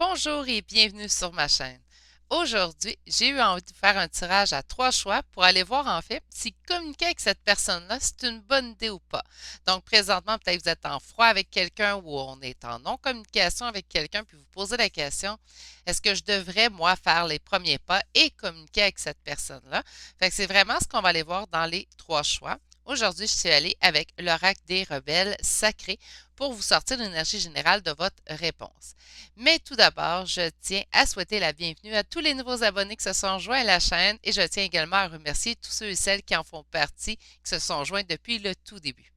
Bonjour et bienvenue sur ma chaîne. Aujourd'hui, j'ai eu envie de faire un tirage à 3 choix pour aller voir en fait si communiquer avec cette personne-là, c'est une bonne idée ou pas. Donc présentement, peut-être vous êtes en froid avec quelqu'un ou on est en non-communication avec quelqu'un, puis vous posez la question, est-ce que je devrais, moi, faire les premiers pas et communiquer avec cette personne-là? Fait que c'est vraiment ce qu'on va aller voir dans les 3 choix. Aujourd'hui, je suis allée avec l'oracle des rebelles sacrés pour vous sortir l'énergie générale de votre réponse. Mais tout d'abord, je tiens à souhaiter la bienvenue à tous les nouveaux abonnés qui se sont joints à la chaîne et je tiens également à remercier tous ceux et celles qui en font partie, qui se sont joints depuis le tout début.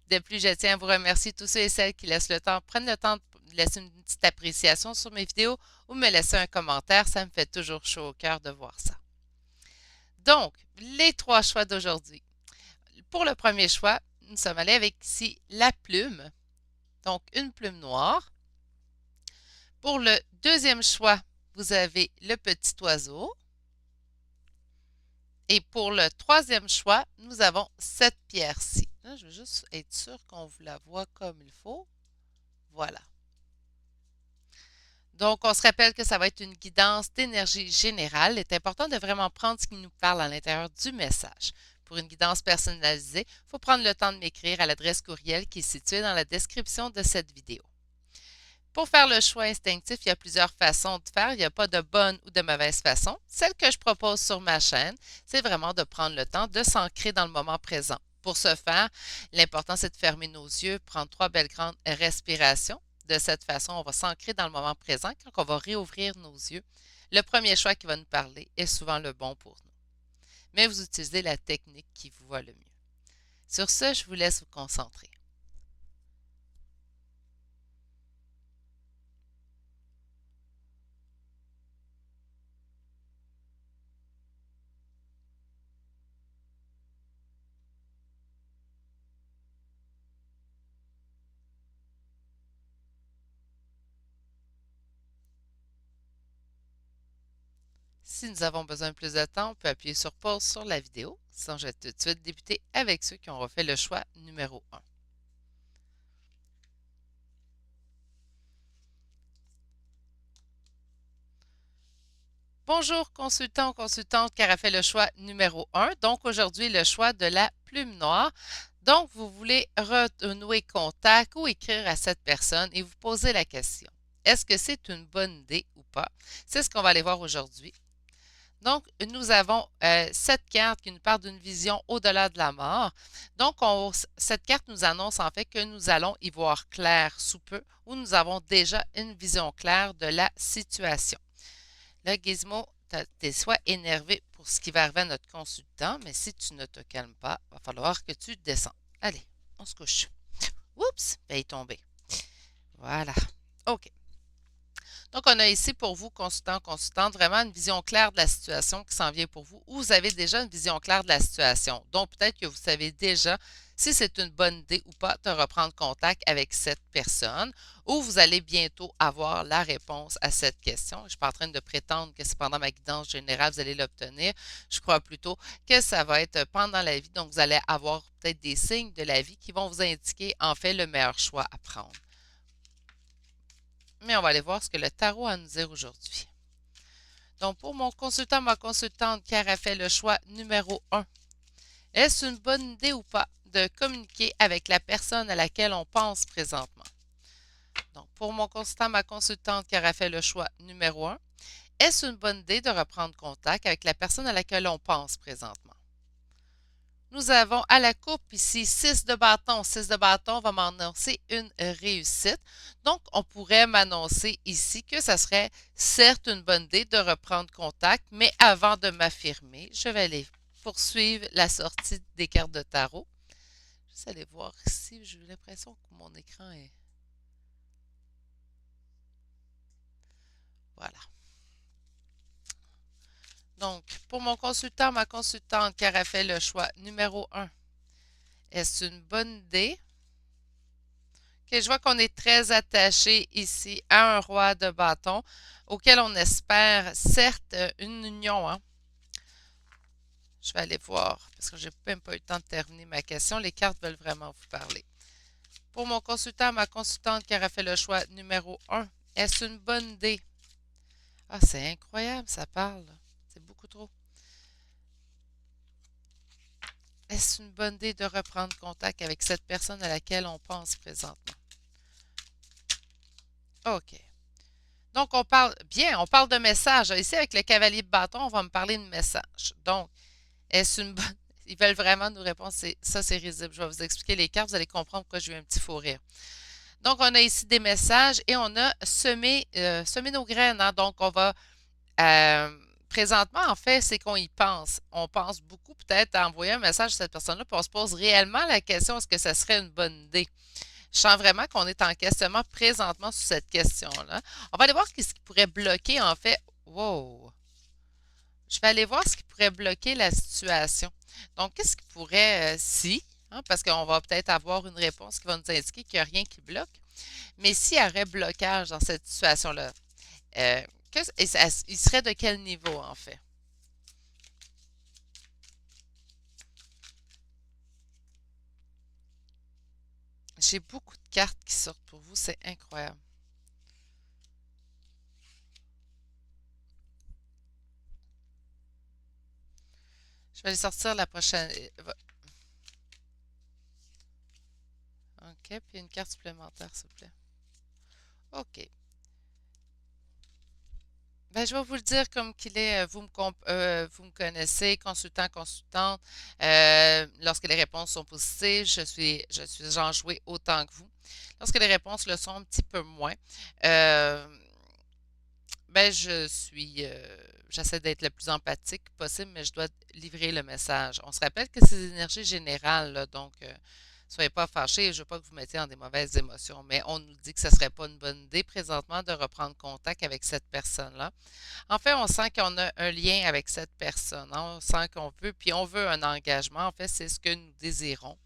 De plus, je tiens à vous remercier tous ceux et celles qui prennent le temps de laisser une petite appréciation sur mes vidéos ou me laisser un commentaire. Ça me fait toujours chaud au cœur de voir ça. Donc, les 3 choix d'aujourd'hui. Pour le premier choix, nous sommes allés avec ici la plume, donc une plume noire. Pour le deuxième choix, vous avez le petit oiseau. Et pour le troisième choix, nous avons cette pierre-ci. Là, je veux juste être sûr qu'on vous la voit comme il faut. Voilà. Donc, on se rappelle que ça va être une guidance d'énergie générale. Il est important de vraiment prendre ce qui nous parle à l'intérieur du message. Pour une guidance personnalisée, il faut prendre le temps de m'écrire à l'adresse courriel qui est située dans la description de cette vidéo. Pour faire le choix instinctif, il y a plusieurs façons de faire. Il n'y a pas de bonne ou de mauvaise façon. Celle que je propose sur ma chaîne, c'est vraiment de prendre le temps de s'ancrer dans le moment présent. Pour ce faire, l'important, c'est de fermer nos yeux, prendre 3 belles grandes respirations. De cette façon, on va s'ancrer dans le moment présent. Quand on va réouvrir nos yeux, le premier choix qui va nous parler est souvent le bon pour nous. Mais vous utilisez la technique qui vous va le mieux. Sur ce, je vous laisse vous concentrer. Si nous avons besoin de plus de temps, on peut appuyer sur pause sur la vidéo. Sinon, je vais tout de suite débuter avec ceux qui ont refait le choix numéro 1. Bonjour, consultant ou consultante qui a fait le choix numéro 1. Donc, aujourd'hui, le choix de la plume noire. Donc, vous voulez renouer contact ou écrire à cette personne et vous posez la question. Est-ce que c'est une bonne idée ou pas? C'est ce qu'on va aller voir aujourd'hui. Donc, nous avons cette carte qui nous parle d'une vision au-delà de la mort. Donc, cette carte nous annonce en fait que nous allons y voir clair sous peu ou nous avons déjà une vision claire de la situation. Là, Gizmo, tu es soit énervé pour ce qui va arriver à notre consultant, mais si tu ne te calmes pas, il va falloir que tu descends. Allez, on se couche. Oups, ben, il est tombé. Voilà. OK. Donc, on a ici pour vous, consultant, consultante, vraiment une vision claire de la situation qui s'en vient pour vous, ou vous avez déjà une vision claire de la situation. Donc, peut-être que vous savez déjà si c'est une bonne idée ou pas de reprendre contact avec cette personne, ou vous allez bientôt avoir la réponse à cette question. Je ne suis pas en train de prétendre que c'est pendant ma guidance générale, vous allez l'obtenir. Je crois plutôt que ça va être pendant la vie. Donc, vous allez avoir peut-être des signes de la vie qui vont vous indiquer en fait le meilleur choix à prendre. Mais on va aller voir ce que le tarot a à nous dire aujourd'hui. Donc, pour mon consultant, ma consultante qui a fait le choix numéro 1, est-ce une bonne idée ou pas de communiquer avec la personne à laquelle on pense présentement? Donc, pour mon consultant, ma consultante qui a fait le choix numéro 1, est-ce une bonne idée de reprendre contact avec la personne à laquelle on pense présentement? Nous avons à la coupe ici 6 de bâton. 6 de bâton va m'annoncer une réussite. Donc, on pourrait m'annoncer ici que ça serait certes une bonne idée de reprendre contact, mais avant de m'affirmer, je vais aller poursuivre la sortie des cartes de tarot. Juste aller voir ici, j'ai l'impression que mon écran est... Voilà. Donc, pour mon consultant, ma consultante qui a fait le choix numéro 1, est-ce une bonne idée? Okay, je vois qu'on est très attaché ici à un roi de bâton auquel on espère certes une union. Hein. Je vais aller voir parce que je n'ai même pas eu le temps de terminer ma question. Les cartes veulent vraiment vous parler. Pour mon consultant, ma consultante qui aura fait le choix numéro 1, Est-ce une bonne idée? Ah, c'est incroyable, ça parle. C'est beaucoup trop. Est-ce une bonne idée de reprendre contact avec cette personne à laquelle on pense présentement? OK. Donc, on parle, bien, on parle de message. Ici, avec le cavalier de bâton, on va me parler de message. Donc, est-ce une bonne... Ils veulent vraiment nous répondre, ça c'est risible. Je vais vous expliquer les cartes, vous allez comprendre pourquoi j'ai eu un petit fou rire. Donc, on a ici des messages et on a semé nos graines, hein. Donc, on va présentement, en fait, c'est qu'on y pense. On pense beaucoup peut-être à envoyer un message à cette personne-là, puis on se pose réellement la question, est-ce que ça serait une bonne idée? Je sens vraiment qu'on est en questionnement présentement sur cette question-là. On va aller voir ce qui pourrait bloquer, en fait. Wow! Je vais aller voir ce qui pourrait bloquer la situation. Donc, qu'est-ce qui pourrait, si, hein, parce qu'on va peut-être avoir une réponse qui va nous indiquer qu'il n'y a rien qui bloque, mais s'il y aurait blocage dans cette situation-là, euh, il serait de quel niveau, en fait? J'ai beaucoup de cartes qui sortent pour vous, c'est incroyable. Je vais aller sortir la prochaine. OK, puis une carte supplémentaire, s'il vous plaît. OK. Ben, je vais vous le dire comme qu'il est. Vous me connaissez, consultant, consultante. Lorsque les réponses sont positives, je suis enjouée autant que vous. Lorsque les réponses le sont un petit peu moins, euh, ben, j'essaie d'être le plus empathique possible, mais je dois livrer le message. On se rappelle que c'est des énergies générales, là, donc soyez pas fâchés. Je veux pas que vous mettiez en des mauvaises émotions, mais on nous dit que ce serait pas une bonne idée présentement de reprendre contact avec cette personne-là. En fait, on sent qu'on a un lien avec cette personne, hein. On sent qu'on veut, puis on veut un engagement. En fait, c'est ce que nous désirons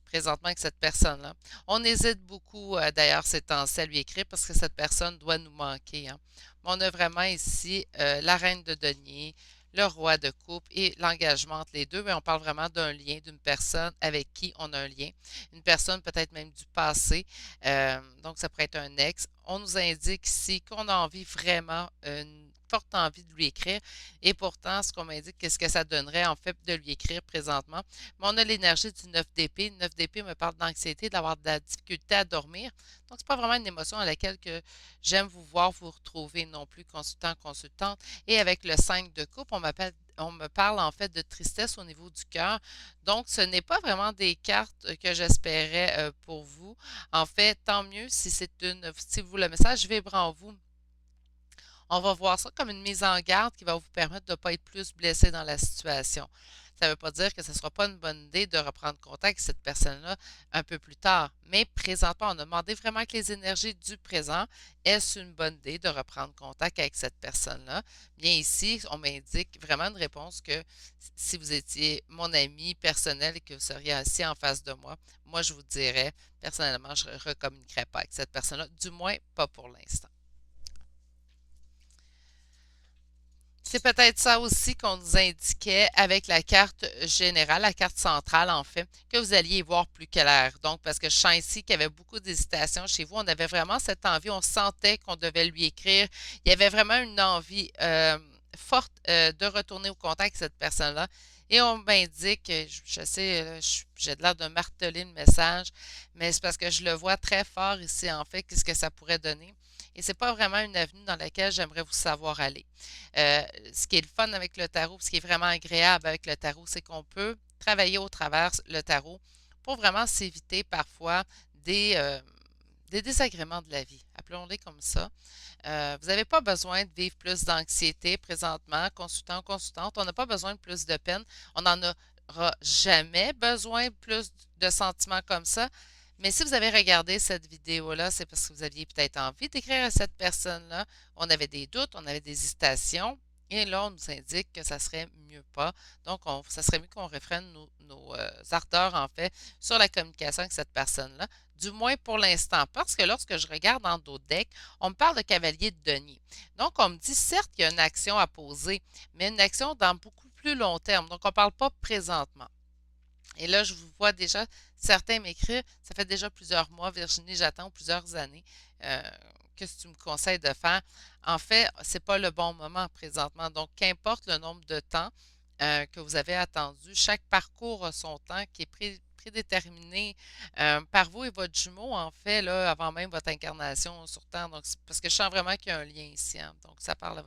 présentement avec cette personne-là. On hésite beaucoup, d'ailleurs, ces temps-ci à lui écrire parce que cette personne doit nous manquer, hein. Mais on a vraiment ici la reine de denier, le roi de coupe et l'engagement entre les deux. Mais on parle vraiment d'un lien, d'une personne avec qui on a un lien. Une personne peut-être même du passé. Donc, ça pourrait être un ex. On nous indique ici qu'on a envie vraiment, une forte envie de lui écrire. Et pourtant, ce qu'on m'indique, qu'est-ce que ça donnerait en fait de lui écrire présentement? Mais on a l'énergie du 9 d'épée. Le 9 d'épée me parle d'anxiété, d'avoir de la difficulté à dormir. Donc, c'est pas vraiment une émotion à laquelle que j'aime vous voir vous retrouver non plus, consultant, consultante. Et avec le 5 de coupe, on me parle en fait de tristesse au niveau du cœur. Donc, ce n'est pas vraiment des cartes que j'espérais pour vous. En fait, tant mieux si vous le message vibre en vous. On va voir ça comme une mise en garde qui va vous permettre de ne pas être plus blessé dans la situation. Ça ne veut pas dire que ce ne sera pas une bonne idée de reprendre contact avec cette personne-là un peu plus tard. Mais présentement, on a demandé vraiment que les énergies du présent, est-ce une bonne idée de reprendre contact avec cette personne-là? Bien ici, on m'indique vraiment une réponse que si vous étiez mon ami personnel et que vous seriez assis en face de moi je vous dirais, personnellement, je ne recommuniquerais pas avec cette personne-là, du moins pas pour l'instant. C'est peut-être ça aussi qu'on nous indiquait avec la carte générale, la carte centrale en fait, que vous alliez y voir plus clair. Donc, parce que je sens ici qu'il y avait beaucoup d'hésitation chez vous. On avait vraiment cette envie, on sentait qu'on devait lui écrire. Il y avait vraiment une envie forte de retourner au contact avec cette personne-là. Et on m'indique, je sais, j'ai l'air de marteler le message, mais c'est parce que je le vois très fort ici, en fait, qu'est-ce que ça pourrait donner. Et c'est pas vraiment une avenue dans laquelle j'aimerais vous savoir aller. Euh, Ce qui est le fun avec le tarot, ce qui est vraiment agréable avec le tarot, c'est qu'on peut travailler au travers le tarot pour vraiment s'éviter parfois des désagréments de la vie. Appelons-les comme ça. Vous n'avez pas besoin de vivre plus d'anxiété présentement, consultant, consultante. On n'a pas besoin de plus de peine. On n'en aura jamais besoin de plus de sentiments comme ça. Mais si vous avez regardé cette vidéo-là, c'est parce que vous aviez peut-être envie d'écrire à cette personne-là. On avait des doutes, on avait des hésitations. Et là, on nous indique que ça serait mieux pas. Donc, ça serait mieux qu'on refrène nos ardeurs, en fait, sur la communication avec cette personne-là, du moins pour l'instant. Parce que lorsque je regarde dans d'autres decks, on me parle de cavalier de denier. Donc, on me dit, certes, il y a une action à poser, mais une action dans beaucoup plus long terme. Donc, on ne parle pas présentement. Et là, je vous vois déjà, certains m'écrivent, ça fait déjà plusieurs mois, Virginie, j'attends plusieurs années euh, qu'est-ce que tu me conseilles de faire? En fait, c'est pas le bon moment présentement. Donc, qu'importe le nombre de temps que vous avez attendu, chaque parcours a son temps qui est prédéterminé par vous et votre jumeau, en fait, là, avant même votre incarnation sur Terre. Donc, parce que je sens vraiment qu'il y a un lien ici, hein. Donc, ça parle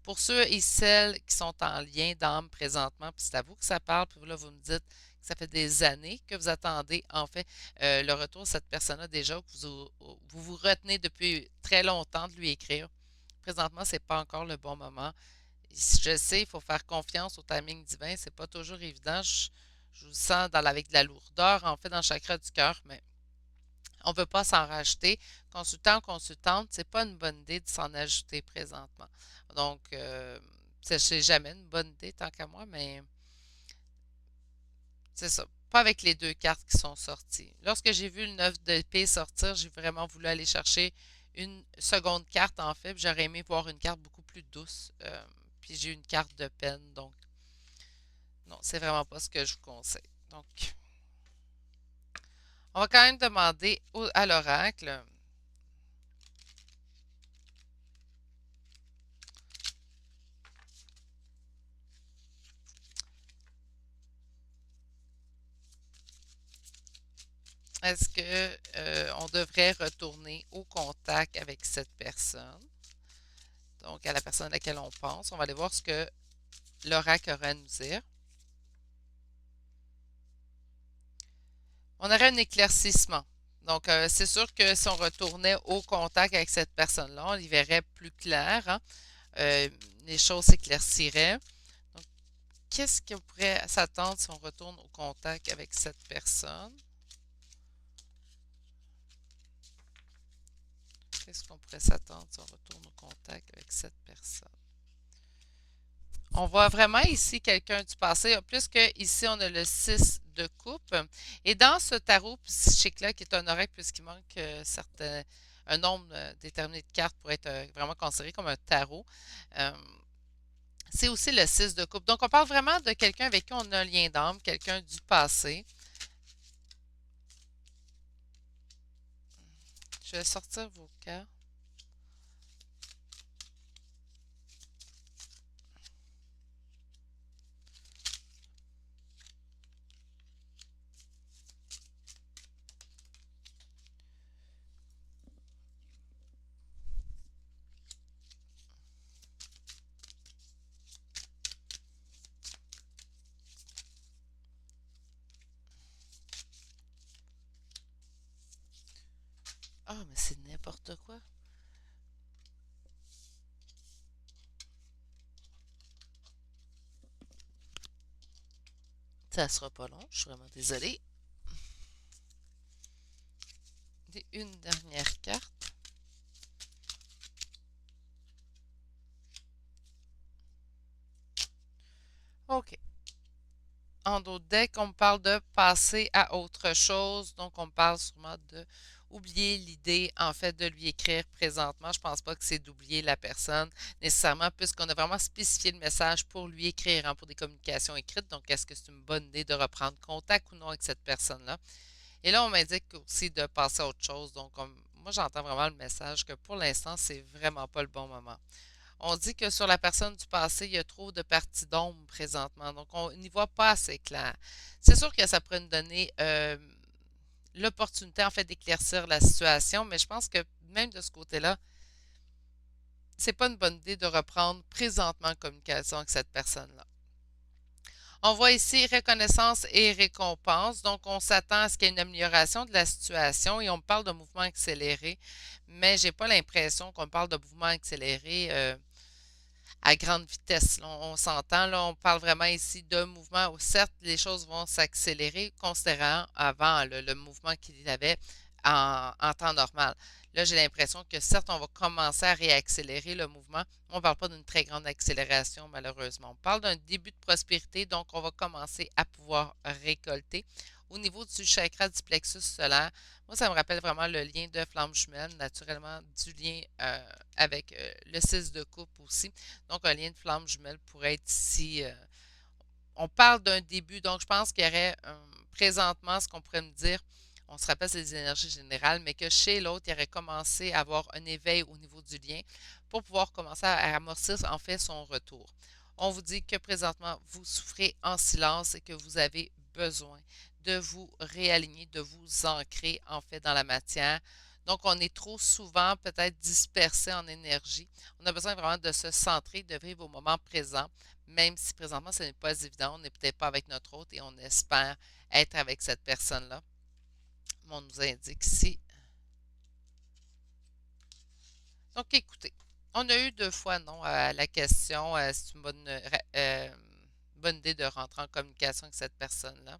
pour ceux et celles qui sont en lien d'âme présentement, puis c'est à vous que ça parle, puis là, vous me dites que ça fait des années que vous attendez, en fait, le retour de cette personne-là déjà, que vous vous retenez depuis très longtemps de lui écrire. Présentement, c'est pas encore le bon moment. Je sais, il faut faire confiance au timing divin. C'est pas toujours évident. Je vous sens avec de la lourdeur, en fait, dans le chakra du cœur, mais on ne veut pas s'en rajouter. Consultant, consultante, c'est pas une bonne idée de s'en ajouter présentement. Donc, c'est jamais une bonne idée tant qu'à moi, mais c'est ça. Pas avec les deux cartes qui sont sorties. Lorsque j'ai vu le 9 d'épée sortir, j'ai vraiment voulu aller chercher une seconde carte, en fait. J'aurais aimé voir une carte beaucoup plus douce. Puis j'ai eu une carte de peine. Donc, non, c'est vraiment pas ce que je vous conseille. Donc, on va quand même demander à l'oracle. Est-ce que on devrait retourner au contact avec cette personne? Donc, à la personne à laquelle on pense. On va aller voir ce que l'oracle aura à nous dire. On aurait un éclaircissement. Donc, c'est sûr que si on retournait au contact avec cette personne-là, on y verrait plus clair, hein. Euh, les choses s'éclairciraient. Donc, qu'est-ce qu'on pourrait s'attendre si on retourne au contact avec cette personne? Qu'est-ce qu'on pourrait s'attendre si on retourne au contact avec cette personne? On voit vraiment ici quelqu'un du passé, plus que ici on a le 6 de coupe. Et dans ce tarot psychique-là, qui est un oracle puisqu'il manque un nombre déterminé de cartes pour être vraiment considéré comme un tarot, euh, c'est aussi le 6 de coupe. Donc on parle vraiment de quelqu'un avec qui on a un lien d'âme, quelqu'un du passé. Je vais sortir vos cartes. Ah, mais c'est n'importe quoi. Ça sera pas long, je suis vraiment désolée. Une dernière carte. OK. En d'autres decks, on parle de passer à autre chose. Donc, on parle sûrement de oublier l'idée, en fait, de lui écrire présentement. Je pense pas que c'est d'oublier la personne nécessairement, puisqu'on a vraiment spécifié le message pour lui écrire, hein, pour des communications écrites. Donc, est-ce que c'est une bonne idée de reprendre contact ou non avec cette personne-là? Et là, on m'indique aussi de passer à autre chose. Donc, moi, j'entends vraiment le message que pour l'instant, c'est vraiment pas le bon moment. On dit que sur la personne du passé, il y a trop de parties d'ombre présentement. Donc, on n'y voit pas assez clair. C'est sûr que ça pourrait nous donner l'opportunité, en fait, d'éclaircir la situation, mais je pense que même de ce côté-là, c'est pas une bonne idée de reprendre présentement en communication avec cette personne-là. On voit ici reconnaissance et récompense. Donc, on s'attend à ce qu'il y ait une amélioration de la situation et on parle de mouvement accéléré, mais j'ai pas l'impression qu'on parle de mouvement accéléré à grande vitesse. Là, on s'entend, là, on parle vraiment ici de mouvement où certes les choses vont s'accélérer considérant avant le mouvement qu'il avait en temps normal. Là, j'ai l'impression que certes, on va commencer à réaccélérer le mouvement. On ne parle pas d'une très grande accélération, malheureusement. On parle d'un début de prospérité, donc on va commencer à pouvoir récolter. Au niveau du chakra du plexus solaire, moi, ça me rappelle vraiment le lien de flamme jumelle, naturellement du lien avec le 6 de coupe aussi. Donc, un lien de flamme jumelle pourrait être ici. On parle d'un début, donc je pense qu'il y aurait présentement ce qu'on pourrait me dire. on se rappelle c'est des énergies générales, mais que chez l'autre, il aurait commencé à avoir un éveil au niveau du lien pour pouvoir commencer à amortir en fait son retour. On vous dit que présentement, vous souffrez en silence et que vous avez besoin de vous réaligner, de vous ancrer en fait dans la matière. Donc, on est trop souvent peut-être dispersé en énergie. On a besoin vraiment de se centrer, de vivre au moment présent, même si présentement ce n'est pas évident. On n'est peut-être pas avec notre hôte et on espère être avec cette personne-là. On nous indique ici. Donc, écoutez, on a eu deux fois non à la question. C'est une bonne idée de rentrer en communication avec cette personne-là.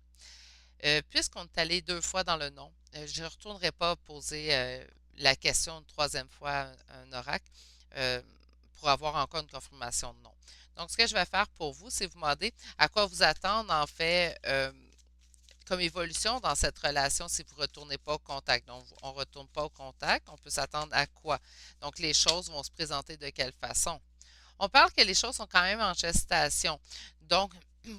Puisqu'on est allé deux fois dans le non, je ne retournerai pas poser la question une troisième fois à un oracle euh, pour avoir encore une confirmation de non. Donc, ce que je vais faire pour vous, c'est vous demander à quoi vous attendre, en fait, comme évolution dans cette relation si vous ne retournez pas au contact. Donc, on ne retourne pas au contact, on peut s'attendre à quoi? Donc, les choses vont se présenter de quelle façon? On parle que les choses sont quand même en gestation. Donc,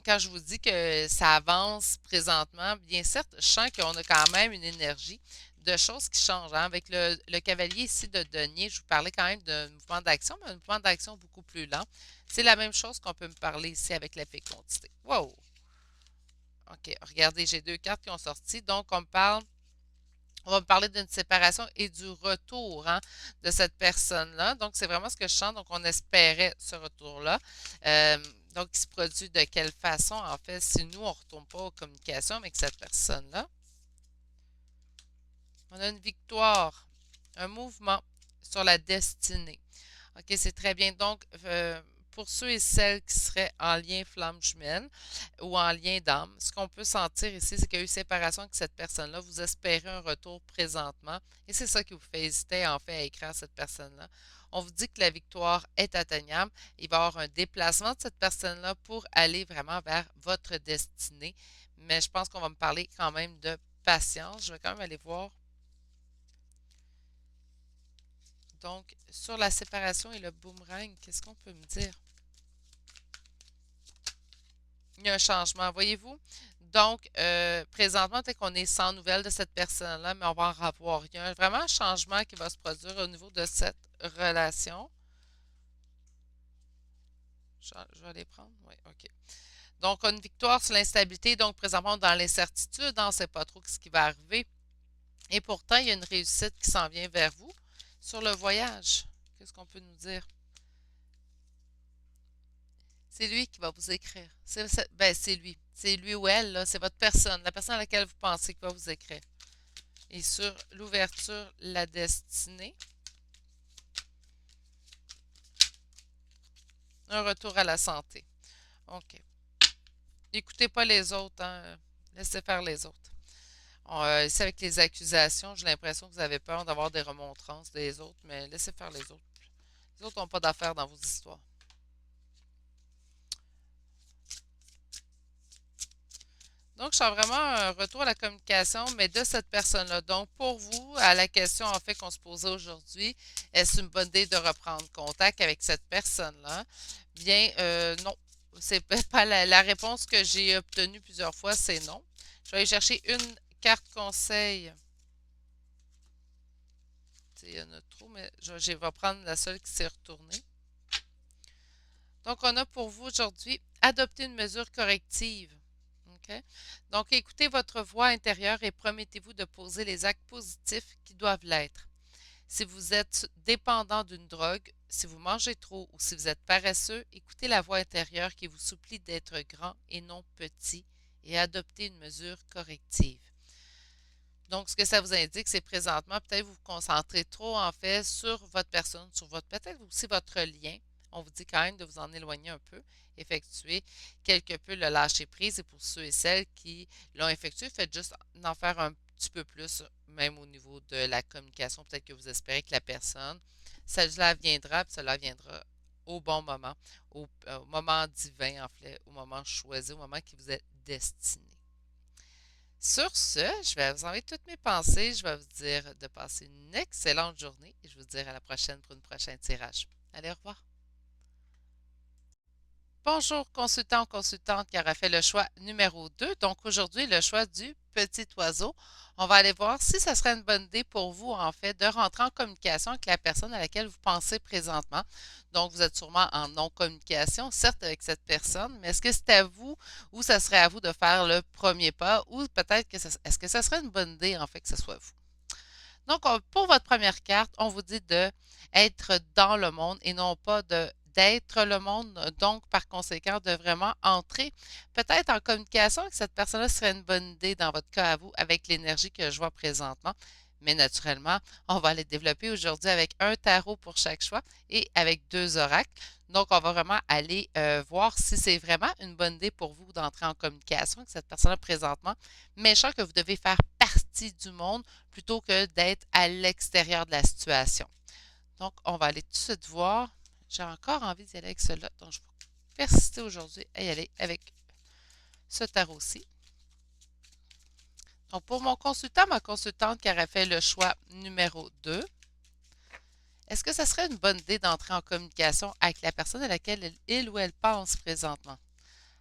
quand je vous dis que ça avance présentement, bien certes, je sens qu'on a quand même une énergie de choses qui changent, hein. Avec le cavalier ici de denier, je vous parlais quand même d'un mouvement d'action, mais un mouvement d'action beaucoup plus lent. C'est la même chose qu'on peut me parler ici avec la fécondité. Wow! OK, regardez, j'ai deux cartes qui ont sorti. Donc, on va me parler d'une séparation et du retour hein, de cette personne-là. Donc, c'est vraiment ce que je sens. Donc, on espérait ce retour-là. Euh, donc, il se produit de quelle façon, en fait, si nous, on ne retourne pas aux communications avec cette personne-là? On a une victoire, un mouvement sur la destinée. OK, c'est très bien. Donc, pour ceux et celles qui seraient en lien flamme jumelle ou en lien d'âme, ce qu'on peut sentir ici, c'est qu'il y a eu séparation avec cette personne-là. Vous espérez un retour présentement et c'est ça qui vous fait hésiter en fait à écrire à cette personne-là. On vous dit que la victoire est atteignable. Il va y avoir un déplacement de cette personne-là pour aller vraiment vers votre destinée. Mais je pense qu'on va me parler quand même de patience. Je vais quand même aller voir. Donc, sur la séparation et le boomerang, qu'est-ce qu'on peut me dire? Il y a un changement, voyez-vous? Donc, présentement, peut-être qu'on est sans nouvelles de cette personne-là, mais on va en revoir. Il y a vraiment un changement qui va se produire au niveau de cette relation. Je vais les prendre? Oui, OK. Donc, une victoire sur l'instabilité. Donc, présentement, dans l'incertitude, on ne sait pas trop ce qui va arriver. Et pourtant, il y a une réussite qui s'en vient vers vous. Sur le voyage, qu'est-ce qu'on peut nous dire? C'est lui qui va vous écrire. Ben, c'est lui. C'est lui ou elle, là. C'est votre personne, la personne à laquelle vous pensez qui va vous écrire. Et sur l'ouverture, la destinée, un retour à la santé. OK. Écoutez pas les autres, hein. Laissez faire les autres. Ici, avec les accusations, j'ai l'impression que vous avez peur d'avoir des remontrances des autres, mais laissez faire les autres. Les autres n'ont pas d'affaires dans vos histoires. Donc, je sens vraiment un retour à la communication, mais de cette personne-là. Donc, pour vous, à la question en fait qu'on se posait aujourd'hui, est-ce une bonne idée de reprendre contact avec cette personne-là? Bien, non. C'est pas la réponse que j'ai obtenue plusieurs fois, c'est non. Je vais aller chercher une carte conseil. Il y en a trop, mais je vais prendre la seule qui s'est retournée. Donc, on a pour vous aujourd'hui adopter une mesure corrective. OK? Donc, écoutez votre voix intérieure et promettez-vous de poser les actes positifs qui doivent l'être. Si vous êtes dépendant d'une drogue, si vous mangez trop ou si vous êtes paresseux, écoutez la voix intérieure qui vous supplie d'être grand et non petit et adoptez une mesure corrective. Donc, ce que ça vous indique, c'est présentement, peut-être vous vous concentrez trop en fait sur votre personne, sur votre peut-être aussi votre lien. On vous dit quand même de vous en éloigner un peu, effectuer quelque peu le lâcher prise. Et pour ceux et celles qui l'ont effectué, faites juste en faire un petit peu plus, même au niveau de la communication. Peut-être que vous espérez que la personne, cela viendra, puis cela viendra au bon moment, au moment divin, en fait, au moment choisi, au moment qui vous est destiné. Sur ce, je vais vous envoyer toutes mes pensées. Je vais vous dire de passer une excellente journée et je vous dis à la prochaine pour une prochaine tirage. Allez, au revoir. Bonjour, consultant ou consultante qui aura fait le choix numéro 2. Donc aujourd'hui, le choix du petit oiseau, on va aller voir si ça serait une bonne idée pour vous, en fait, de rentrer en communication avec la personne à laquelle vous pensez présentement. Donc, vous êtes sûrement en non-communication, certes, avec cette personne, mais est-ce que c'est à vous ou ça serait à vous de faire le premier pas ou peut-être que est-ce que ça serait une bonne idée, en fait, que ce soit vous? Donc, pour votre première carte, on vous dit de être dans le monde et non pas d'être le monde. Donc, par conséquent, de vraiment entrer peut-être en communication avec cette personne-là serait une bonne idée dans votre cas à vous avec l'énergie que je vois présentement. Mais naturellement, on va aller développer aujourd'hui avec un tarot pour chaque choix et avec deux oracles. Donc, on va vraiment aller voir si c'est vraiment une bonne idée pour vous d'entrer en communication avec cette personne-là présentement, mais je sens que vous devez faire partie du monde plutôt que d'être à l'extérieur de la situation. Donc, on va aller tout de suite voir. J'ai encore envie d'y aller avec cela, donc je vais persister aujourd'hui à y aller avec ce tarot-ci. Donc, pour mon consultant, ma consultante qui aurait fait le choix numéro 2, est-ce que ça serait une bonne idée d'entrer en communication avec la personne à laquelle il ou elle pense présentement?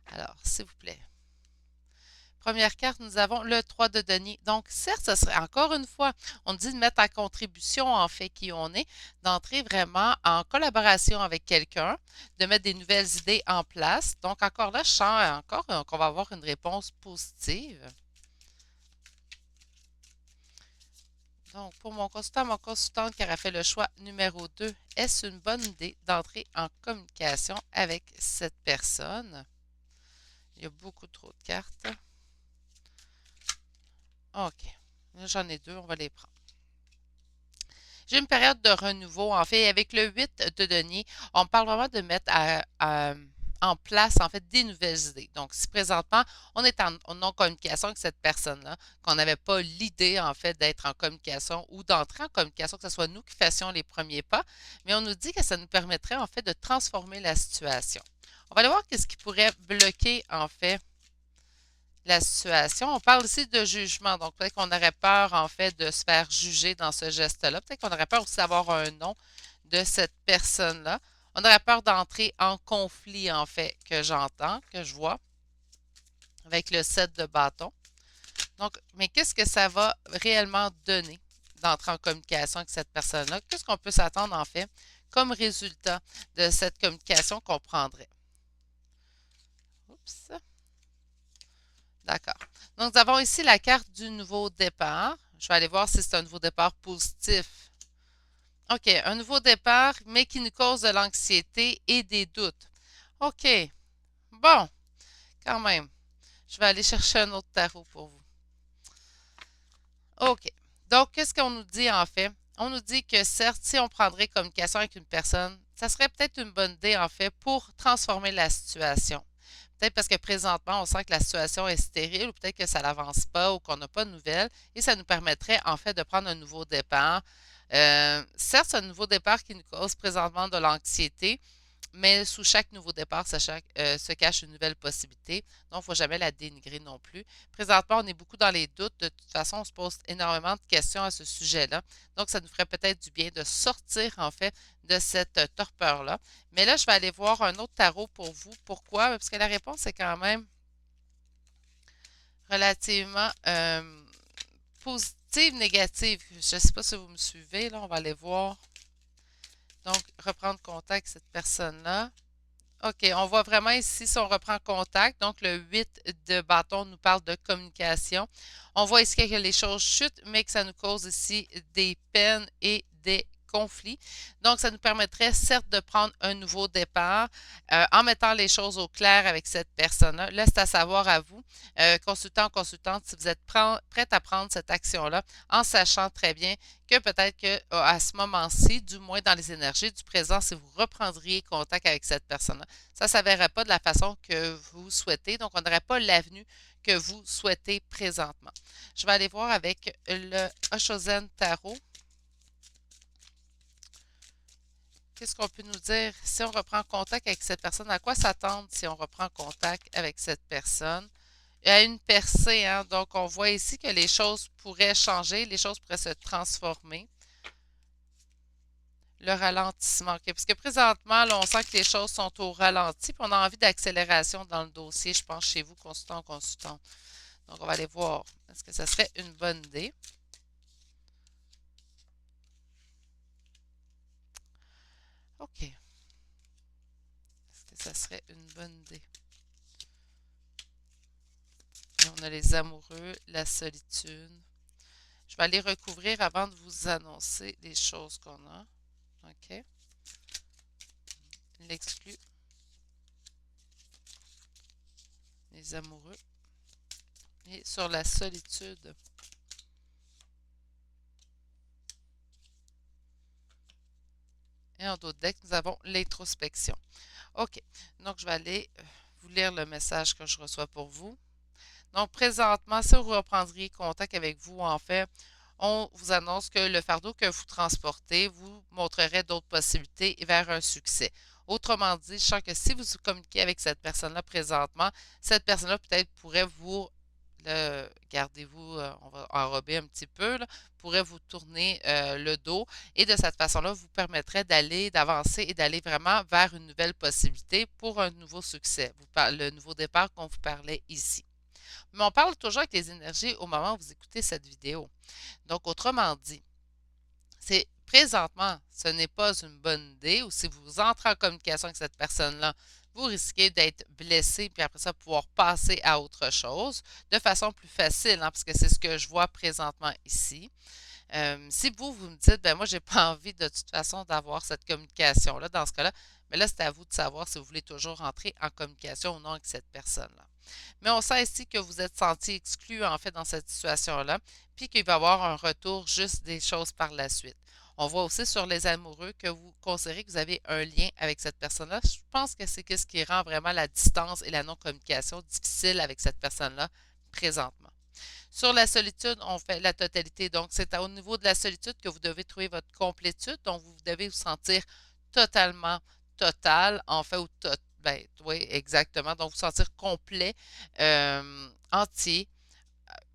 Alors, s'il vous plaît. Première carte, nous avons le 3 de denier. Donc, certes, ce serait encore une fois, on dit de mettre à contribution en fait qui on est, d'entrer vraiment en collaboration avec quelqu'un, de mettre des nouvelles idées en place. Donc, encore là, je sens encore qu'on va avoir une réponse positive. Donc, pour mon consultante qui aura fait le choix numéro 2, est-ce une bonne idée d'entrer en communication avec cette personne? Il y a beaucoup trop de cartes. OK. J'en ai deux, on va les prendre. J'ai une période de renouveau, en fait. Avec le 8 de denier, on parle vraiment de mettre en place, en fait, des nouvelles idées. Donc, si présentement, on est en non-communication avec cette personne-là, qu'on n'avait pas l'idée, en fait, d'être en communication ou d'entrer en communication, que ce soit nous qui fassions les premiers pas, mais on nous dit que ça nous permettrait, en fait, de transformer la situation. On va aller voir qu'est-ce qui pourrait bloquer, en fait, la situation. On parle ici de jugement. Donc, peut-être qu'on aurait peur, en fait, de se faire juger dans ce geste-là. Peut-être qu'on aurait peur aussi d'avoir un nom de cette personne-là. On aurait peur d'entrer en conflit, en fait, que j'entends, que je vois, avec le 7 de bâton. Donc, mais qu'est-ce que ça va réellement donner d'entrer en communication avec cette personne-là? Qu'est-ce qu'on peut s'attendre, en fait, comme résultat de cette communication qu'on prendrait? Oups. D'accord. Donc, nous avons ici la carte du nouveau départ. Je vais aller voir si c'est un nouveau départ positif. OK, un nouveau départ, mais qui nous cause de l'anxiété et des doutes. OK, bon, quand même. Je vais aller chercher un autre tarot pour vous. OK. Donc, qu'est-ce qu'on nous dit en fait? On nous dit que certes, si on prendrait communication avec une personne, ça serait peut-être une bonne idée en fait pour transformer la situation. Peut-être parce que présentement, on sent que la situation est stérile ou peut-être que ça n'avance pas ou qu'on n'a pas de nouvelles et ça nous permettrait en fait de prendre un nouveau départ. Certes, c'est un nouveau départ qui nous cause présentement de l'anxiété, mais sous chaque nouveau départ se cache une nouvelle possibilité. Donc, il ne faut jamais la dénigrer non plus. Présentement, on est beaucoup dans les doutes. De toute façon, on se pose énormément de questions à ce sujet-là. Donc, ça nous ferait peut-être du bien de sortir, en fait, de cette torpeur-là. Mais là, je vais aller voir un autre tarot pour vous. Pourquoi? Parce que la réponse est quand même relativement positive, négative. Je ne sais pas si vous me suivez. Là, on va aller voir. Donc, reprendre contact avec cette personne-là. OK, on voit vraiment ici si on reprend contact. Donc, le 8 de bâton nous parle de communication. On voit ici que les choses chutent, mais que ça nous cause ici des peines et des conflits. Donc, ça nous permettrait certes de prendre un nouveau départ en mettant les choses au clair avec cette personne-là. Là, c'est à savoir à vous, consultant, consultante, si vous êtes prête à prendre cette action-là en sachant très bien que peut-être que à ce moment-ci, du moins dans les énergies du présent, si vous reprendriez contact avec cette personne-là, ça ne s'avérerait pas de la façon que vous souhaitez. Donc, on n'aurait pas l'avenue que vous souhaitez présentement. Je vais aller voir avec le Oshozen Tarot. Qu'est-ce qu'on peut nous dire si on reprend contact avec cette personne? À quoi s'attendre si on reprend contact avec cette personne? Il y a une percée, hein? Donc on voit ici que les choses pourraient changer, les choses pourraient se transformer. Le ralentissement, OK? Parce que présentement, là, on sent que les choses sont au ralenti, puis on a envie d'accélération dans le dossier, je pense, chez vous, consultant, consultant. Donc, on va aller voir. Est-ce que ça serait une bonne idée? OK. Est-ce que ça serait une bonne idée? Et on a les amoureux, la solitude. Je vais aller recouvrir avant de vous annoncer les choses qu'on a. OK. L'exclu. Les amoureux. Et sur la solitude. Et en d'autres decks, nous avons l'introspection. OK. Donc, je vais aller vous lire le message que je reçois pour vous. Donc, présentement, si vous reprendriez contact avec vous, en fait, on vous annonce que le fardeau que vous transportez vous montrerait d'autres possibilités vers un succès. Autrement dit, je sens que si vous communiquez avec cette personne-là présentement, cette personne-là peut-être pourrait vous, gardez-vous, on va enrober un petit peu, là, pourrait vous tourner le dos et de cette façon-là, vous permettrait d'aller, d'avancer et d'aller vraiment vers une nouvelle possibilité pour un nouveau succès. Le nouveau départ qu'on vous parlait ici. Mais on parle toujours avec les énergies au moment où vous écoutez cette vidéo. Donc, autrement dit, c'est présentement, ce n'est pas une bonne idée ou si vous entrez en communication avec cette personne-là, vous risquez d'être blessé puis après ça, pouvoir passer à autre chose de façon plus facile, hein, parce que c'est ce que je vois présentement ici. Si vous me dites, ben moi, j'ai pas envie de toute façon d'avoir cette communication-là, dans ce cas-là, mais là, c'est à vous de savoir si vous voulez toujours rentrer en communication ou non avec cette personne-là. Mais on sent ici que vous êtes senti exclu, en fait, dans cette situation-là, puis qu'il va y avoir un retour juste des choses par la suite. On voit aussi sur les amoureux que vous considérez que vous avez un lien avec cette personne-là. Je pense que c'est ce qui rend vraiment la distance et la non-communication difficile avec cette personne-là présentement. Sur la solitude, on fait la totalité. Donc, c'est au niveau de la solitude que vous devez trouver votre complétude. Donc, vous devez vous sentir totalement total, en fait, ou ben, oui, exactement. Donc, vous sentir complet, entier,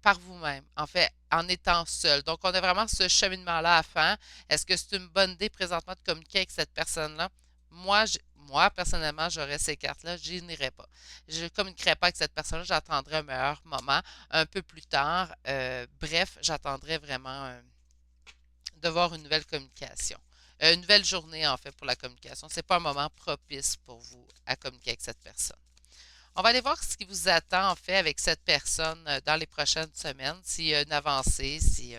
par vous-même, en fait, en étant seul. Donc, on a vraiment ce cheminement-là à faire. Est-ce que c'est une bonne idée présentement de communiquer avec cette personne-là? Moi, personnellement, j'aurais ces cartes-là, je n'irais pas. Je ne communiquerais pas avec cette personne-là, j'attendrai un meilleur moment, un peu plus tard. Bref, j'attendrai vraiment de voir une nouvelle communication. Une nouvelle journée, en fait, pour la communication. Ce n'est pas un moment propice pour vous à communiquer avec cette personne. On va aller voir ce qui vous attend en fait avec cette personne dans les prochaines semaines, s'il y a une avancée, si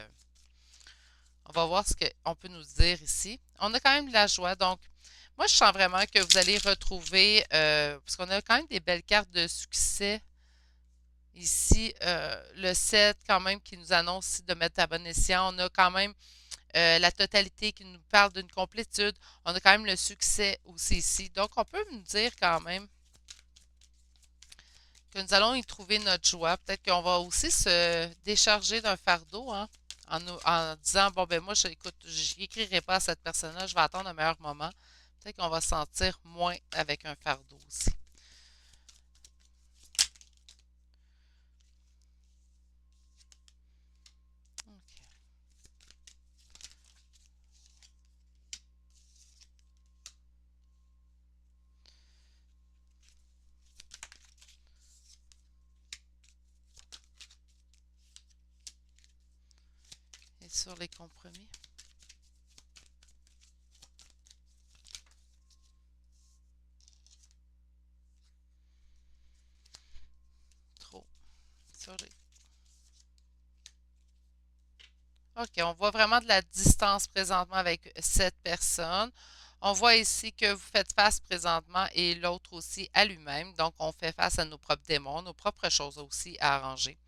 on va voir ce qu'on peut nous dire ici. On a quand même de la joie, donc moi je sens vraiment que vous allez retrouver, parce qu'on a quand même des belles cartes de succès ici, le 7 quand même qui nous annonce de mettre à bon escient. On a quand même la totalité qui nous parle d'une complétude. On a quand même le succès aussi ici. Donc on peut nous dire quand même que nous allons y trouver notre joie. Peut-être qu'on va aussi se décharger d'un fardeau, hein, en disant, bon, ben moi, écoute, je n'écrirai pas à cette personne-là, je vais attendre un meilleur moment. Peut-être qu'on va se sentir moins avec un fardeau aussi. OK. Et sur les compromis? Trop. Sur les... OK, on voit vraiment de la distance présentement avec cette personne. On voit ici que vous faites face présentement et l'autre aussi à lui-même. Donc, on fait face à nos propres démons, nos propres choses aussi à arranger.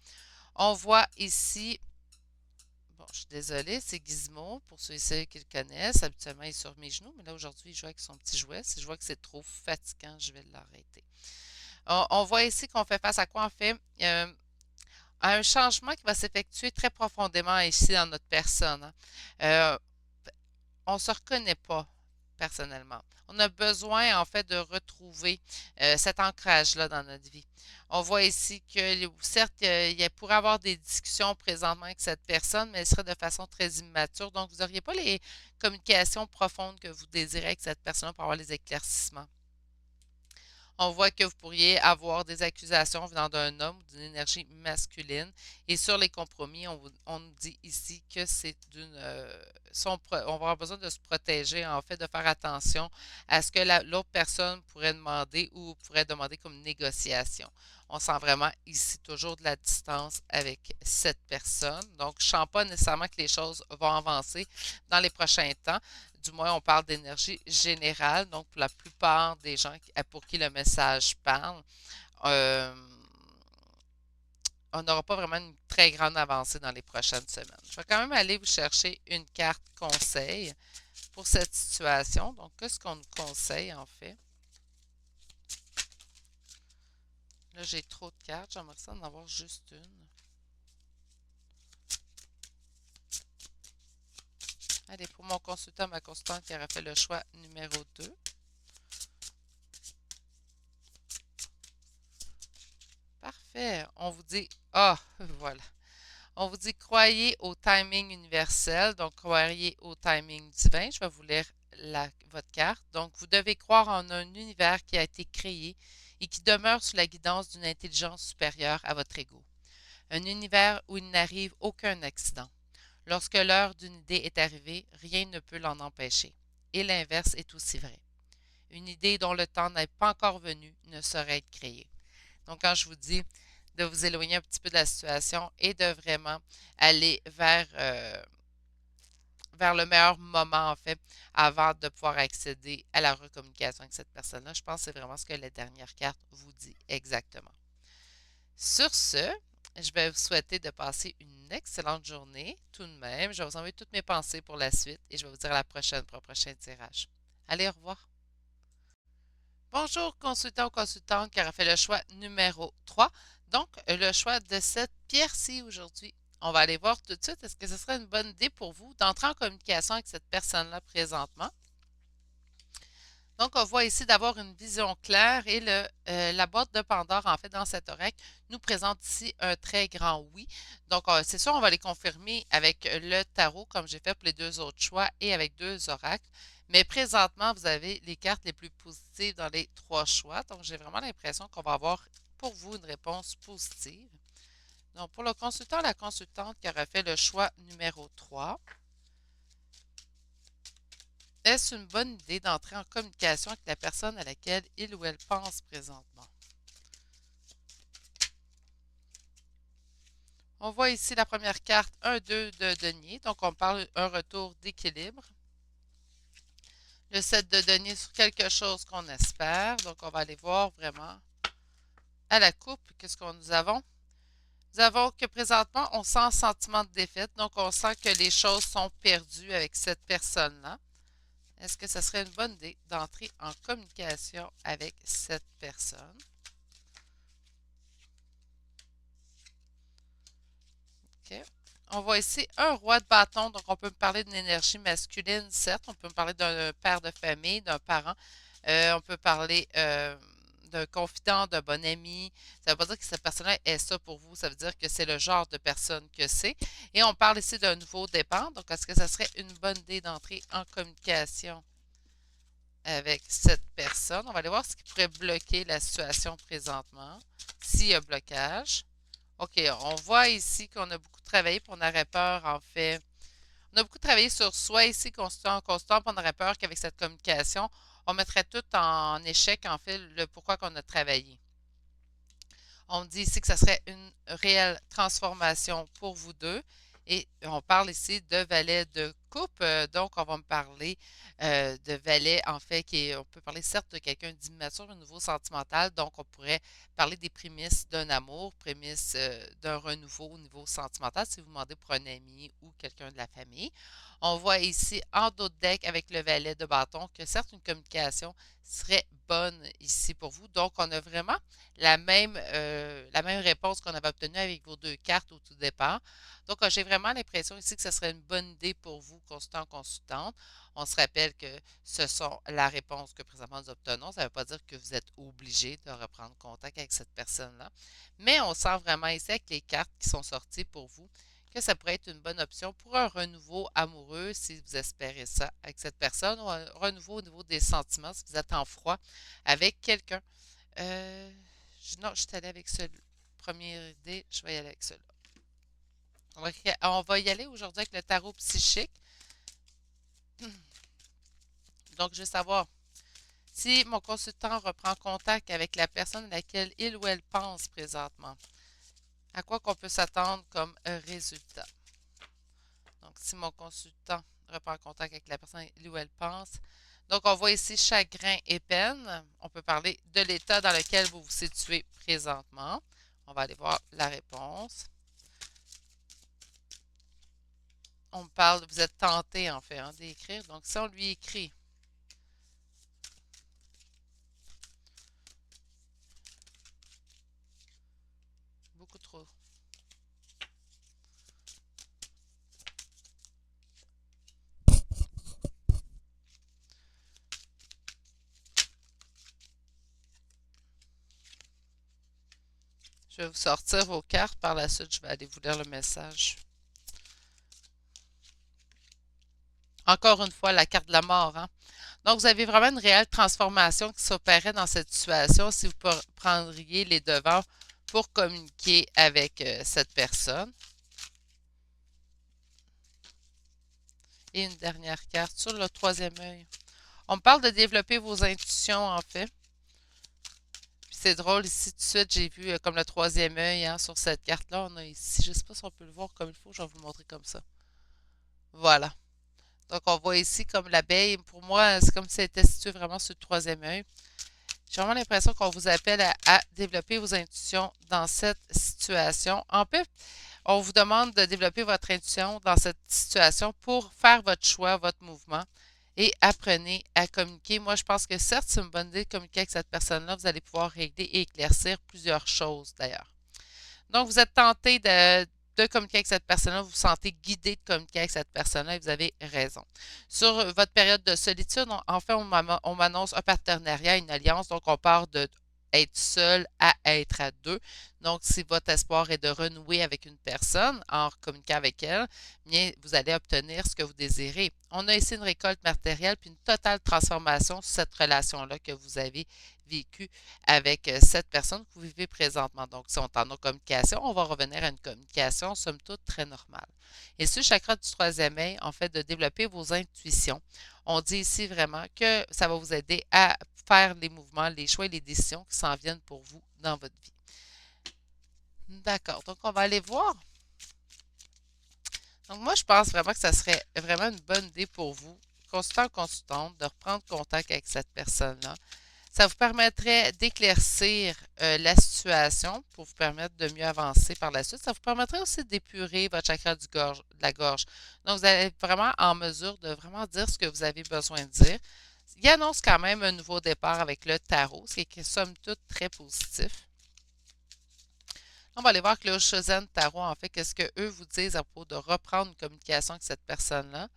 On voit ici, bon, je suis désolée, c'est Gizmo, pour ceux et celles qui le connaissent. Habituellement, il est sur mes genoux, mais là, aujourd'hui, il joue avec son petit jouet. Si je vois que c'est trop fatigant, je vais l'arrêter. On voit ici qu'on fait face à quoi, en fait? À un changement qui va s'effectuer très profondément ici dans notre personne, hein. Euh, on ne se reconnaît pas personnellement. On a besoin, en fait, de retrouver cet ancrage-là dans notre vie. On voit ici que, certes, il pourrait y avoir des discussions présentement avec cette personne, mais elles seraient de façon très immature. Donc, vous n'auriez pas les communications profondes que vous désirez avec cette personne pour avoir les éclaircissements. On voit que vous pourriez avoir des accusations venant d'un homme ou d'une énergie masculine. Et sur les compromis, on nous dit ici que c'est on va avoir besoin de se protéger, en fait, de faire attention à ce que l'autre personne pourrait demander ou pourrait demander comme négociation. On sent vraiment ici toujours de la distance avec cette personne. Donc, je ne sens pas nécessairement que les choses vont avancer dans les prochains temps. Du moins, on parle d'énergie générale. Donc, pour la plupart des gens pour qui le message parle, euh, on n'aura pas vraiment une très grande avancée dans les prochaines semaines. Je vais quand même aller vous chercher une carte conseil pour cette situation. Donc, qu'est-ce qu'on nous conseille en fait? Là, j'ai trop de cartes. J'aimerais ça en avoir juste une. Allez, pour mon consultant, ma consultante qui aura fait le choix numéro 2. Parfait. On vous dit, ah, voilà. On vous dit croyez au timing universel, donc croyez au timing divin. Je vais vous lire votre carte. Donc, vous devez croire en un univers qui a été créé et qui demeure sous la guidance d'une intelligence supérieure à votre ego. Un univers où il n'arrive aucun accident. Lorsque l'heure d'une idée est arrivée, rien ne peut l'en empêcher. Et l'inverse est aussi vrai. Une idée dont le temps n'est pas encore venu ne saurait être créée. Donc, quand je vous dis de vous éloigner un petit peu de la situation et de vraiment aller vers le meilleur moment, en fait, avant de pouvoir accéder à la recommunication avec cette personne-là, je pense que c'est vraiment ce que la dernière carte vous dit exactement. Sur ce, je vais vous souhaiter de passer une excellente journée tout de même. Je vais vous envoyer toutes mes pensées pour la suite et je vais vous dire à la prochaine pour un prochain tirage. Allez, au revoir. Bonjour, consultant ou consultante qui aura fait le choix numéro 3. Donc, le choix de cette pierre-ci aujourd'hui. On va aller voir tout de suite, est-ce que ce serait une bonne idée pour vous d'entrer en communication avec cette personne-là présentement? Donc, on voit ici d'avoir une vision claire et la boîte de Pandore, en fait, dans cet oracle, nous présente ici un très grand oui. Donc, c'est sûr, on va les confirmer avec le tarot, comme j'ai fait pour les deux autres choix, et avec deux oracles. Mais présentement, vous avez les cartes les plus positives dans les trois choix. Donc, j'ai vraiment l'impression qu'on va avoir pour vous une réponse positive. Donc, pour le consultant, la consultante qui aura fait le choix numéro 3. Est-ce une bonne idée d'entrer en communication avec la personne à laquelle il ou elle pense présentement? On voit ici la première carte, un 2 de denier, donc on parle d'un retour d'équilibre. Le 7 de denier sur quelque chose qu'on espère, donc on va aller voir vraiment à la coupe, qu'est-ce que nous avons? Nous avons que présentement, on sent un sentiment de défaite, donc on sent que les choses sont perdues avec cette personne-là. Est-ce que ce serait une bonne idée d'entrer en communication avec cette personne? OK. On voit ici un roi de bâton, donc on peut me parler d'une énergie masculine, certes, on peut me parler d'un père de famille, d'un parent, on peut parler d'un confident, d'un bon ami. Ça ne veut pas dire que cette personne-là est ça pour vous, ça veut dire que c'est le genre de personne que c'est. Et on parle ici d'un nouveau départ, donc est-ce que ça serait une bonne idée d'entrer en communication avec cette personne? On va aller voir ce qui pourrait bloquer la situation présentement, s'il y a blocage. OK, on voit ici qu'on a beaucoup travaillé, puis on aurait peur, en fait. On a beaucoup travaillé sur soi ici, constant, puis on aurait peur qu'avec cette communication, on mettrait tout en échec, en fait, le pourquoi qu'on a travaillé. On dit ici que ce serait une réelle transformation pour vous deux. Et on parle ici de valet de coupe. Donc, on va me parler de valet, en fait, on peut parler certes de quelqu'un d'immature au niveau sentimental. Donc, on pourrait parler des prémices d'un amour, prémices d'un renouveau au niveau sentimental, si vous demandez pour un ami ou quelqu'un de la famille. On voit ici en dos de deck avec le valet de bâton que certes une communication serait bonne ici pour vous. Donc, on a vraiment la même réponse qu'on avait obtenue avec vos deux cartes au tout départ. Donc, j'ai vraiment l'impression ici que ce serait une bonne idée pour vous, consultant, consultante. On se rappelle que ce sont la réponse que présentement nous obtenons. Ça ne veut pas dire que vous êtes obligé de reprendre contact avec cette personne-là. Mais on sent vraiment ici avec les cartes qui sont sorties pour vous que ça pourrait être une bonne option pour un renouveau amoureux si vous espérez ça avec cette personne ou un renouveau au niveau des sentiments si vous êtes en froid avec quelqu'un. Euh, non, je suis allée avec celui. Première idée, je vais y aller avec celui-là. On va y aller aujourd'hui avec le tarot psychique. Donc, je veux savoir si mon consultant reprend contact avec la personne à laquelle il ou elle pense présentement. À quoi qu'on peut s'attendre comme résultat? Donc, si mon consultant reprend contact avec la personne à il ou elle pense. Donc, on voit ici chagrin et peine. On peut parler de l'état dans lequel vous vous situez présentement. On va aller voir la réponse. On parle, vous êtes tenté en fait hein, d'écrire. Donc, si on lui écrit beaucoup trop. Je vais vous sortir vos cartes. Par la suite, je vais aller vous lire le message. Encore une fois, la carte de la mort. Hein? Donc, vous avez vraiment une réelle transformation qui s'opérait dans cette situation si vous prendriez les devants pour communiquer avec cette personne. Et une dernière carte sur le troisième œil. On me parle de développer vos intuitions, en fait. Puis c'est drôle, ici, tout de suite, j'ai vu comme le troisième œil hein, sur cette carte-là. On a ici, je ne sais pas si on peut le voir comme il faut, je vais vous le montrer comme ça. Voilà. Donc, on voit ici comme l'abeille. Pour moi, c'est comme si elle était située vraiment sur le troisième œil. J'ai vraiment l'impression qu'on vous appelle à développer vos intuitions dans cette situation. En fait, on vous demande de développer votre intuition dans cette situation pour faire votre choix, votre mouvement et apprenez à communiquer. Moi, je pense que certes, c'est une bonne idée de communiquer avec cette personne-là. Vous allez pouvoir régler et éclaircir plusieurs choses d'ailleurs. Donc, vous êtes tenté de communiquer avec cette personne-là, vous vous sentez guidé de communiquer avec cette personne-là et vous avez raison. Sur votre période de solitude, en fait, on m'annonce un partenariat, une alliance, donc on part de être seul à être à deux. Donc, si votre espoir est de renouer avec une personne en communiquant avec elle, bien, vous allez obtenir ce que vous désirez. On a ici une récolte matérielle puis une totale transformation sur cette relation-là que vous avez vécue avec cette personne que vous vivez présentement. Donc, si on est en communication, on va revenir à une communication, somme toute, très normale. Et ce chakra du troisième œil, en fait, de développer vos intuitions. On dit ici vraiment que ça va vous aider à faire les mouvements, les choix et les décisions qui s'en viennent pour vous dans votre vie. D'accord. Donc, on va aller voir. Donc, moi, je pense vraiment que ça serait vraiment une bonne idée pour vous, consultant ou consultante, de reprendre contact avec cette personne-là. Ça vous permettrait d'éclaircir la situation pour vous permettre de mieux avancer par la suite. Ça vous permettrait aussi d'épurer votre chakra de la gorge. Donc, vous allez être vraiment en mesure de vraiment dire ce que vous avez besoin de dire. Il annonce quand même un nouveau départ avec le tarot, ce qui est somme toute très positif. On va aller voir que le Shozen Tarot, en fait, qu'est-ce qu'eux vous disent à propos de reprendre une communication avec cette personne-là.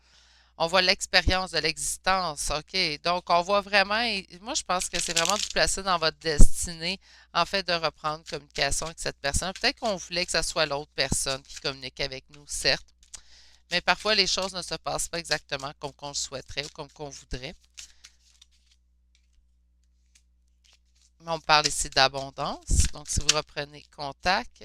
On voit l'expérience de l'existence, OK? Donc, on voit vraiment, et moi, je pense que c'est vraiment de vous placer dans votre destinée, en fait, de reprendre communication avec cette personne. Peut-être qu'on voulait que ce soit l'autre personne qui communique avec nous, certes, mais parfois, les choses ne se passent pas exactement comme qu'on le souhaiterait ou comme qu'on voudrait. Mais on parle ici d'abondance. Donc, si vous reprenez contact,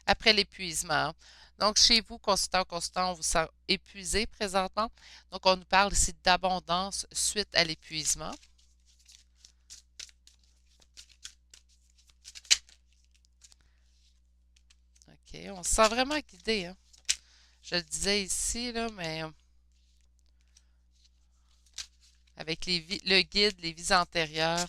après l'épuisement. Donc, chez vous, consultant, on vous sent épuisé présentement. Donc, on nous parle ici d'abondance suite à l'épuisement. OK, on se sent vraiment guidé, hein? Je le disais ici, là, mais avec le guide, les vies antérieures.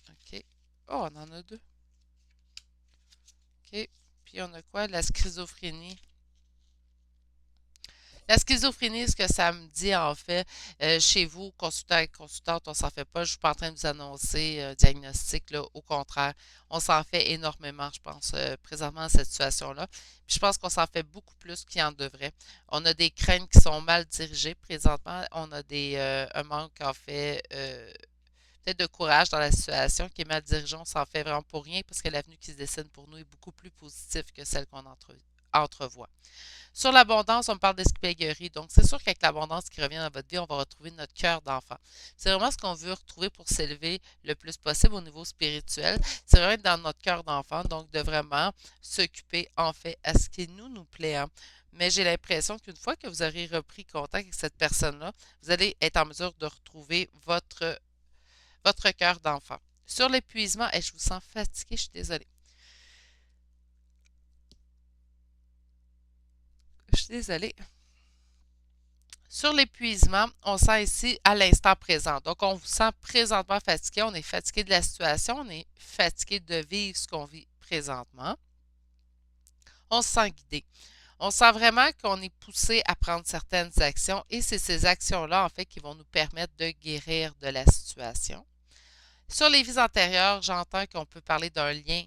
OK. Oh, on en a deux. OK. Puis on a quoi? La schizophrénie. La schizophrénie, ce que ça me dit en fait, chez vous, consultant et consultante, on s'en fait pas. Je suis pas en train de vous annoncer un diagnostic, là, au contraire. On s'en fait énormément, je pense, présentement dans cette situation-là. Puis je pense qu'on s'en fait beaucoup plus qu'il en devrait. On a des craintes qui sont mal dirigées présentement. On a un manque, en fait, peut-être de courage dans la situation qui est mal dirigée. On s'en fait vraiment pour rien parce que l'avenue qui se dessine pour nous est beaucoup plus positive que celle qu'on entrevoit. Sur l'abondance, on me parle d'espièglerie. Donc, c'est sûr qu'avec l'abondance qui revient dans votre vie, on va retrouver notre cœur d'enfant. C'est vraiment ce qu'on veut retrouver pour s'élever le plus possible au niveau spirituel. C'est vraiment être dans notre cœur d'enfant, donc de vraiment s'occuper, en fait, à ce qui nous plaît, hein. Mais j'ai l'impression qu'une fois que vous aurez repris contact avec cette personne-là, vous allez être en mesure de retrouver votre cœur d'enfant. Sur l'épuisement, je vous sens fatigué, je suis désolée. Je suis désolée. Sur l'épuisement, on sent ici à l'instant présent. Donc, on vous sent présentement fatigué. On est fatigué de la situation. On est fatigué de vivre ce qu'on vit présentement. On se sent guidé. On sent vraiment qu'on est poussé à prendre certaines actions et c'est ces actions-là, en fait, qui vont nous permettre de guérir de la situation. Sur les vies antérieures, j'entends qu'on peut parler d'un lien.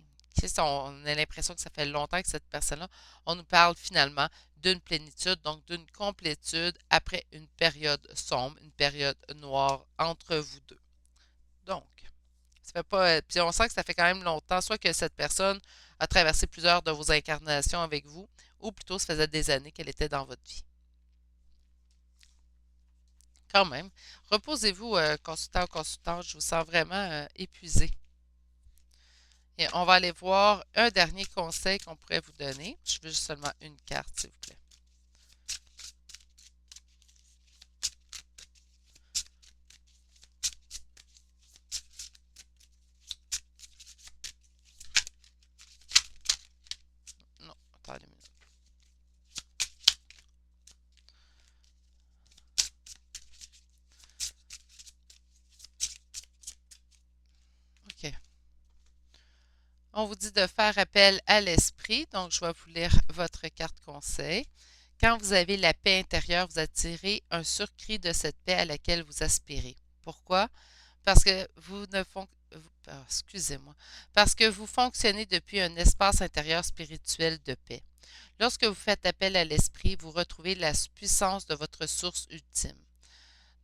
On a l'impression que ça fait longtemps que cette personne-là, on nous parle finalement d'une plénitude, donc d'une complétude après une période sombre, une période noire entre vous deux. Donc, ça fait pas. Puis on sent que ça fait quand même longtemps, soit que cette personne a traversé plusieurs de vos incarnations avec vous, ou plutôt ça faisait des années qu'elle était dans votre vie. Quand même. Reposez-vous, consultant ou consultante, je vous sens vraiment épuisé. Et on va aller voir un dernier conseil qu'on pourrait vous donner. Je veux juste seulement une carte, s'il vous plaît. Non, attendez une minute. OK. On vous dit de faire appel à l'esprit. Donc, je vais vous lire votre carte conseil. Quand vous avez la paix intérieure, vous attirez un surcri de cette paix à laquelle vous aspirez. Pourquoi? Parce que vous ne fon- excusez-moi. Parce que vous fonctionnez depuis un espace intérieur spirituel de paix. Lorsque vous faites appel à l'esprit, vous retrouvez la puissance de votre source ultime.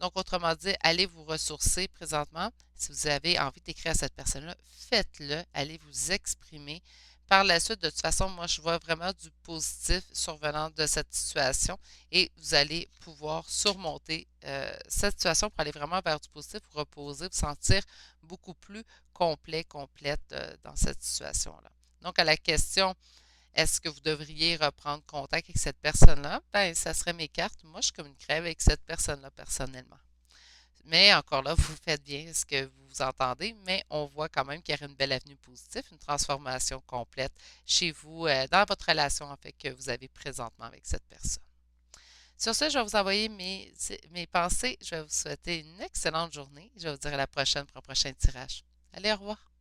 Donc, autrement dit, allez vous ressourcer présentement. Si vous avez envie d'écrire à cette personne-là, faites-le. Allez vous exprimer. Par la suite, de toute façon, moi, je vois vraiment du positif survenant de cette situation et vous allez pouvoir surmonter cette situation pour aller vraiment vers du positif, vous reposer, vous sentir beaucoup plus complet, complète dans cette situation-là. Donc, à la question, est-ce que vous devriez reprendre contact avec cette personne-là? Ben, ça serait mes cartes. Moi, je communiquerais avec cette personne-là personnellement. Mais encore là, vous faites bien ce que vous entendez, mais on voit quand même qu'il y a une belle avenue positive, une transformation complète chez vous, dans votre relation en fait que vous avez présentement avec cette personne. Sur ce, je vais vous envoyer mes pensées. Je vais vous souhaiter une excellente journée. Je vais vous dire à la prochaine pour un prochain tirage. Allez, au revoir.